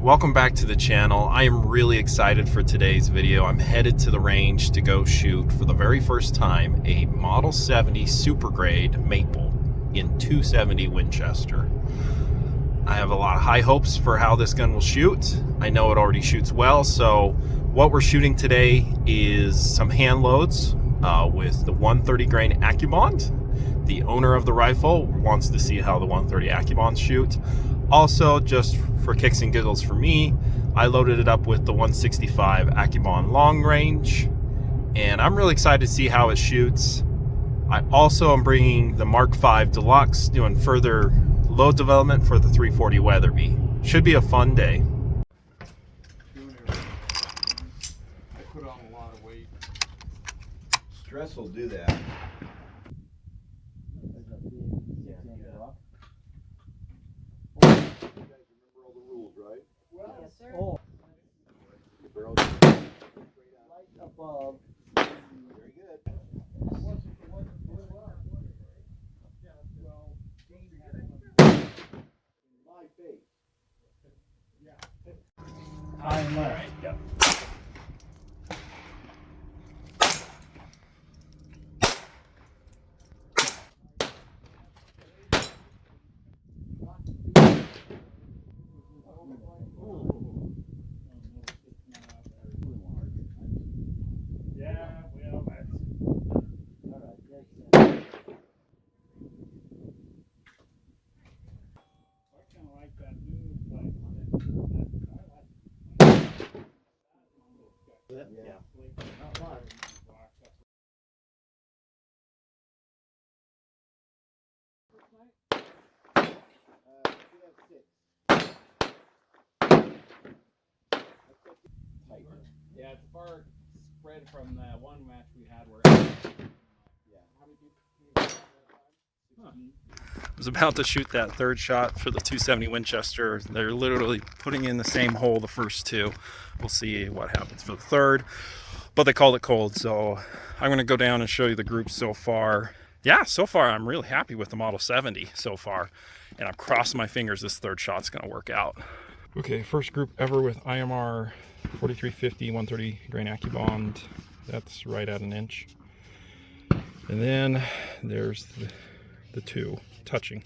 Welcome back to the channel. I am really excited for today's video. I'm headed to the range to go shoot for the very first time a Model 70 Super Grade Maple in 270 Winchester. I have a lot of high hopes for how this gun will shoot. I know it already shoots well, so what we're shooting today is some hand loads with the 130 grain Accubond. The owner of the rifle wants to see how the 130 Accubonds shoot. Also, just for kicks and giggles for me, I loaded it up with the 165 Accubond long range, and I'm really excited to see how it shoots. I also am bringing the Mark V Deluxe, doing further load development for the 340 Weatherby. Should be a fun day. I put on a lot of weight. Stress will do that. Yes, sir. Oh. Right above. Very good. My face. High and left. Yep. Yeah, well, that's all right. I kind of like that new plate on it. Yeah. Not much. Yeah, it's far spread from the one match we had where. Yeah. How many people had that time? 16. I was about to shoot that third shot for the 270 Winchester. They're literally putting in the same hole the first two. We'll see what happens for the third, but they called it cold, so I'm going to go down and show you the group so far. Yeah, so far I'm really happy with the Model 70 so far, and I'm crossing my fingers this third shot's going to work out. Okay, first group ever with IMR 4350 130 grain Accubond. That's right at an inch. And then there's the two touching.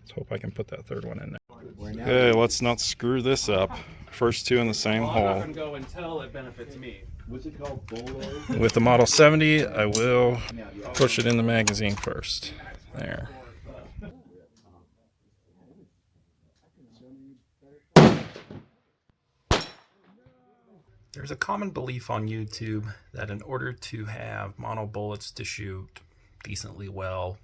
Let's hope I can put that third one in there. Okay, let's not screw this up. First two in the same hole. I'm not gonna go until it benefits me. What's it called? Bolo? With the Model 70, I will push it in the magazine first. There. There's a common belief on YouTube that in order to have mono bullets to shoot decently well,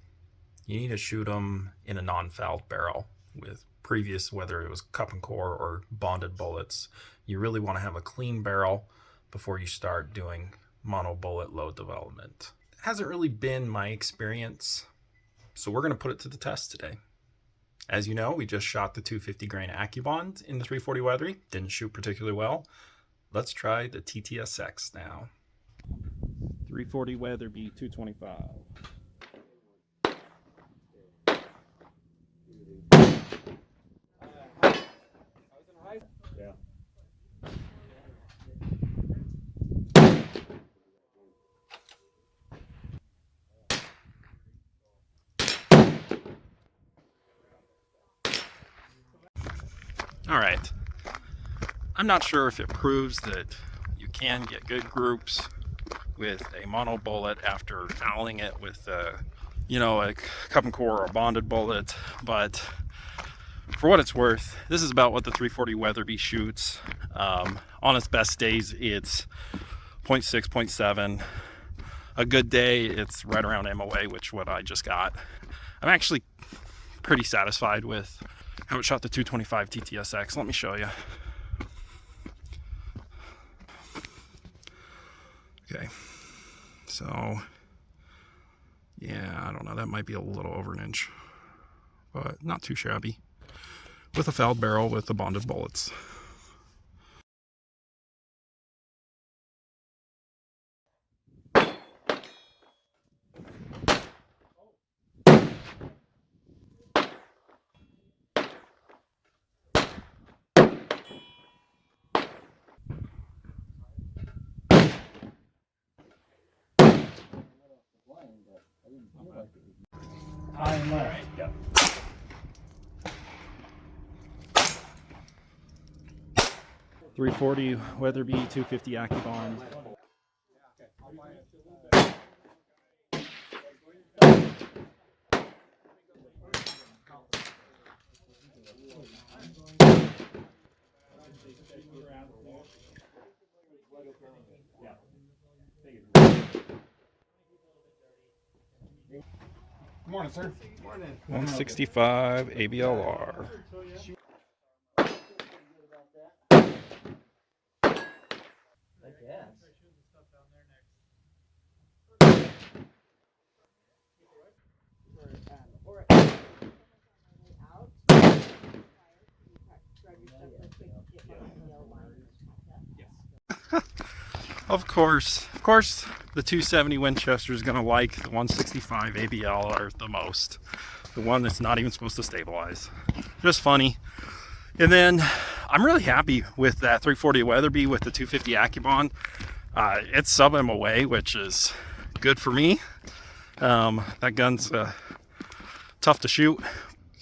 you need to shoot them in a non-fouled barrel with previous, whether it was cup and core or bonded bullets. You really want to have a clean barrel before you start doing mono bullet load development. It hasn't really been my experience, so we're going to put it to the test today. As you know, we just shot the 250 grain Accubond in the 340 Weatherby. Didn't shoot particularly well. Let's try the TTSX now. 340 Weatherby 225. Yeah. All right. I'm not sure if it proves that you can get good groups with a mono bullet after fouling it with a cup and core or a bonded bullet, but for what it's worth, this is about what the 340 Weatherby shoots. On its best days, it's 0.6, 0.7. A good day, it's right around MOA, which what I just got. I'm actually pretty satisfied with how it shot the 225 TTSX. Let me show you. Okay, so yeah, I don't know, that might be a little over an inch, but not too shabby. With a fouled barrel with the bonded bullets. High and left. Yep. .340 Weatherby, 250 Accubond. Good morning, sir. Morning. 165 ABLR. Of course, the 270 Winchester is going to like the 165 ABLR the most. The one that's not even supposed to stabilize. Just funny. And then I'm really happy with that 340 Weatherby with the 250 Accubond. It's subbing him away, which is good for me. That gun's tough to shoot.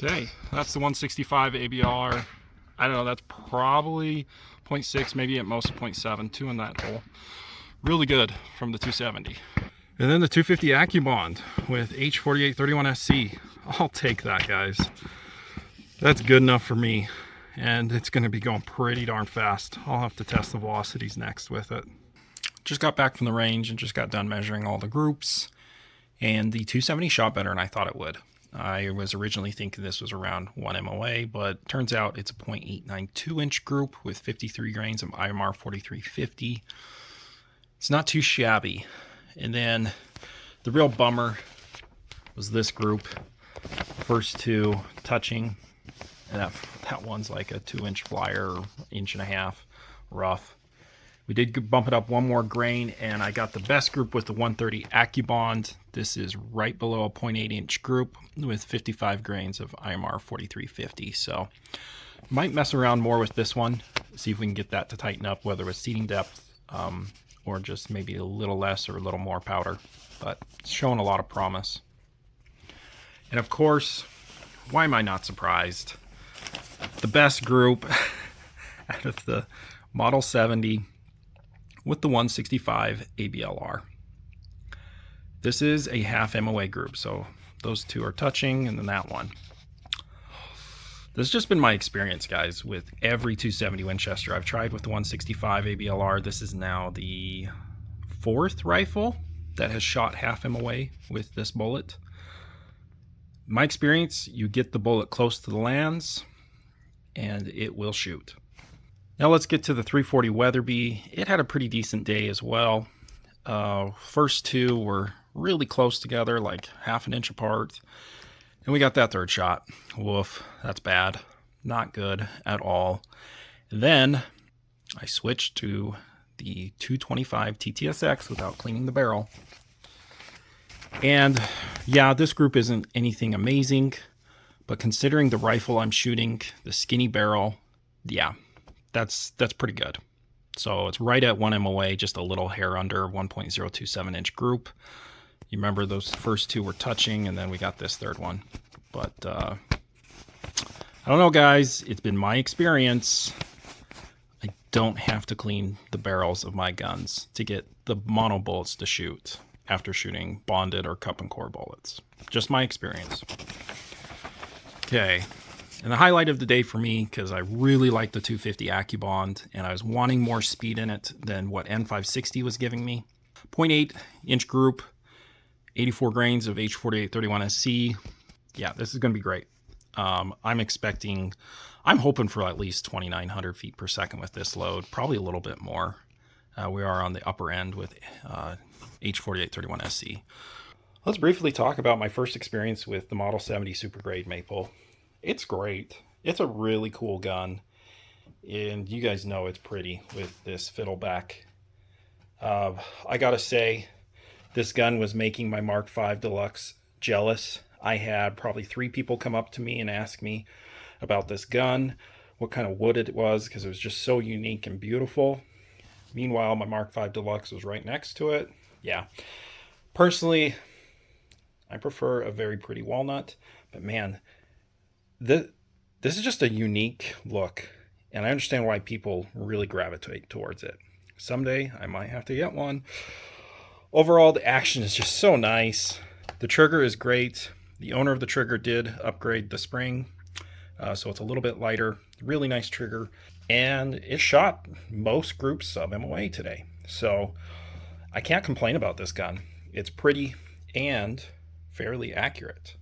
Okay, that's the 165 ABLR. I don't know, that's probably 0.6, maybe at most 0.7, 2 in that hole. Really good from the 270. And then the 250 Accubond with H4831SC. I'll take that, guys. That's good enough for me. And it's going to be going pretty darn fast. I'll have to test the velocities next with it. Just got back from the range and just got done measuring all the groups. And the 270 shot better than I thought it would. I was originally thinking this was around 1 MOA, but turns out it's a 0.892 inch group with 53 grains of IMR 4350. It's not too shabby. And then the real bummer was this group. First two touching, and that one's like a 2-inch flyer, or 1.5 inch rough. We did bump it up one more grain, and I got the best group with the 130 Accubond. This is right below a 0.8 inch group with 55 grains of IMR 4350. So might mess around more with this one, see if we can get that to tighten up, whether it's seating depth or just maybe a little less or a little more powder. But it's showing a lot of promise. And of course, why am I not surprised? The best group out of the Model 70 with the 165 ABLR. This is a half MOA group, so those two are touching, and then that one. This has just been my experience, guys, with every 270 Winchester I've tried with the 165 ABLR. This is now the 4th rifle that has shot half MOA with this bullet. My experience, you get the bullet close to the lands, and it will shoot. Now let's get to the 340 Weatherby. It had a pretty decent day as well. First two were really close together, like 1/2 inch apart. And we got that third shot. Woof, that's bad. Not good at all. Then I switched to the 225 TTSX without cleaning the barrel. And yeah, this group isn't anything amazing, but considering the rifle I'm shooting, the skinny barrel, yeah, that's pretty good. So it's right at 1 MOA, just a little hair under 1.027 inch group. You remember those first two were touching, and then we got this third one. But I don't know, guys. It's been my experience. I don't have to clean the barrels of my guns to get the mono bullets to shoot after shooting bonded or cup and core bullets. Just my experience. Okay. And the highlight of the day for me, because I really like the 250 Accubond, and I was wanting more speed in it than what N560 was giving me. 0.8 inch group, 84 grains of H4831SC. Yeah, this is going to be great. I'm hoping for at least 2,900 feet per second with this load, probably a little bit more. We are on the upper end with H4831SC. Let's briefly talk about my first experience with the Model 70 Super Grade Maple. It's great. It's a really cool gun, and you guys know it's pretty with this fiddleback. I gotta say, this gun was making my Mark V Deluxe jealous. I had probably 3 people come up to me and ask me about this gun, what kind of wood it was, because it was just so unique and beautiful. Meanwhile, my Mark V Deluxe was right next to it. Yeah. Personally, I prefer a very pretty walnut, but man, this is just a unique look, and I understand why people really gravitate towards it. Someday I might have to get one. Overall, the action is just so nice. The trigger is great. The owner of the trigger did upgrade the spring, so it's a little bit lighter. Really nice trigger, and it shot most groups sub MOA today. So I can't complain about this gun. It's pretty and fairly accurate.